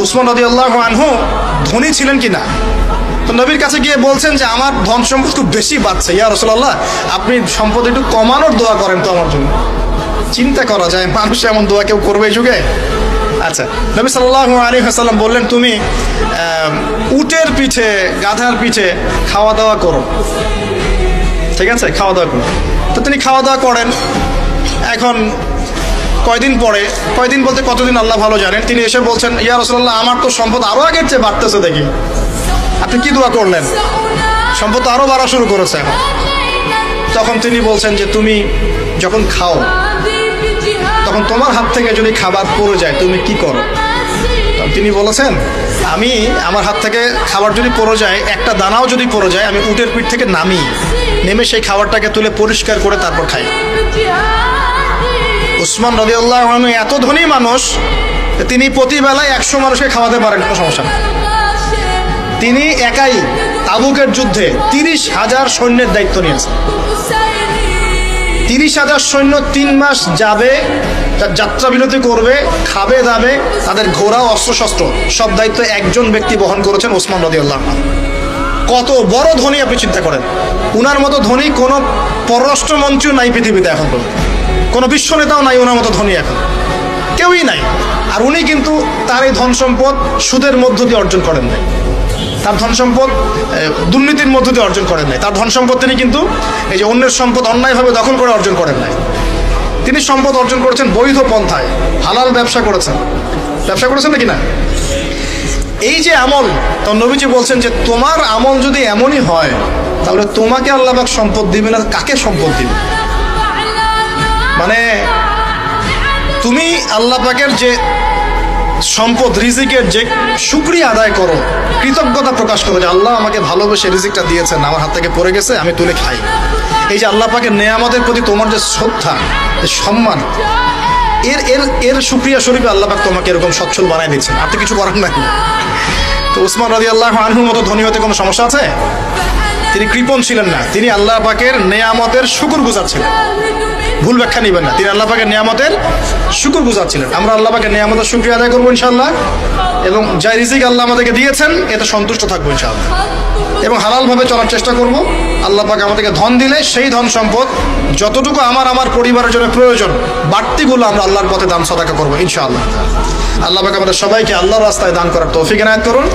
উসমান রাদিয়াল্লাহু আনহু ধনী ছিলেন কি না। তো নবীর কাছে গিয়ে বলছেন যে আমার ধন সম্পদ খুব বেশি বাড়ছে, ইয়া রাসূলুল্লাহ আপনি সম্পদ একটু কমানোর দোয়া করেন তো আমার জন্য। চিন্তা করা যায় মানুষ এমন দোয়া কেউ করবে এই যুগে? আচ্ছা, নবী সাল্লাল্লাহু আলাইহি ওয়াসাল্লাম বললেন তুমি উটের পিঠে গাধার পিঠে খাওয়া দাওয়া করো, ঠিক আছে, খাওয়া দাওয়া করো। তো তিনি খাওয়া দাওয়া করেন। এখন কয়দিন পরে, কয়দিন বলতে কতদিন আল্লাহ ভালো জানেন, তিনি এসে বলছেন ইয়া রাসূলুল্লাহ আমার তো সম্পদ আরো আগের চেয়ে বাড়তেছে, দেখি আপনি কি দোয়া করলেন, সম্পদ তো আরো বাড়া শুরু করেছে এখন। তখন তিনি বলছেন যে তুমি যখন খাও তখন তোমার হাত থেকে যদি খাবার পড়ে যায় তুমি কি করো? তিনি বলেছেন আমি আমার হাত থেকে খাবার যদি পড়ে যায়, একটা দানাও যদি পড়ে যায়, আমি উটের পিঠ থেকে নেমে সেই খাবারটাকে তুলে পরিষ্কার করে তারপর খাই। উসমান রাদিয়াল্লাহু আনহু এত ধনী মানুষ, তিনি প্রতিবেলায় 100 মানুষকে খাওয়াতে পারেন, কোনো সমস্যা নেই। তিনি একাই তাবুকের যুদ্ধে 30,000 সৈন্যের দায়িত্ব নিয়েছেন। 30,000 সৈন্য 3 মাস যাবে, যাত্রা বিরতি করবে, খাবে দাবে, তাদের ঘোড়া অস্ত্রশস্ত্র সব দায়িত্ব একজন ব্যক্তি বহন করেছেন, ওসমান রাদিয়াল্লাহু আনহু। কত বড় ধনী আপনি চিন্তা করেন। উনার মতো ধনী কোনো পররাষ্ট্রমন্ত্রীও নাই পৃথিবীতে এখন, কোনো বিশ্ব নেতাও নাই ওনার মতো ধনী, এখন কেউই নাই। আর উনি কিন্তু তার এই ধন সম্পদ সুদের মধ্য দিয়ে অর্জন করেন নাই, তার ধন সম্পদ দুর্নীতির মধ্য দিয়ে অর্জন করেন নাই। তার ধন সম্পদ তিনি কিন্তু এই যে অন্যের সম্পদ অন্যায়ভাবে দখল করে অর্জন করেন নাই। তিনি সম্পদ অর্জন করেছেন বৈধ পন্থায়, হালাল ব্যবসা করেছেন নাকি না? এই যে আমল, তো নবীজি বলছেন যে তোমার আমল যদি এমনই হয় তাহলে তোমাকে আল্লাহ পাক সম্পদ দিবে না, কাকে সম্পদ দিবে? মানে তুমি আল্লাহ পাকের যে সম্পদ রিজিকের যে শুকরিয়া আদায় করো, কৃতজ্ঞতা প্রকাশ করো যে আল্লাহ আমাকে ভালোবেসে রিজিকটা দিয়েছেন, আমার হাত থেকে পড়ে গেছে, আমি তুলে খাই। এই যে আল্লাহ পাকের নেয়ামতের প্রতি তোমার যে শ্রদ্ধা, যে সম্মান, এর শুকরিয়া স্বরূপে আল্লাহ পাক তোমাকে এরকম সচ্ছল বানাই দিচ্ছেন, আর তো কিছু করার নাই। তো উসমান রাদিয়াল্লাহু আনহুর মতো ধনী হতে কোনো সমস্যা আছে? তিনি কৃপণ ছিলেন না, তিনি আল্লাহ পাকের নেয়ামতের শুকরগুজার ছিলেন। ভুল ব্যাখ্যা নেবেন না, তিনি আল্লাহ পাকের নিয়ামতের শুকরগুজার ছিলেন। আমরা আল্লাহ পাকের নিয়ামতের শুকরিয়া আদায় করবো ইনশাআল্লাহ, এবং যা রিজিক আল্লাহ আমাদেরকে দিয়েছেন এতে সন্তুষ্ট থাকবো ইনশাআল্লাহ, এবং হালালভাবে চলার চেষ্টা করব। আল্লাহ পাক আমাদেরকে ধন দিলে সেই ধন সম্পদ যতটুকু আমার পরিবারের জন্য প্রয়োজন, বাড়তিগুলো আমরা আল্লাহর পথে দান সাদাকা করবো ইনশাআল্লাহ। আল্লাহ পাক আমাদের সবাইকে আল্লাহর রাস্তায় দান করার তৌফিক এনায়েত করুন।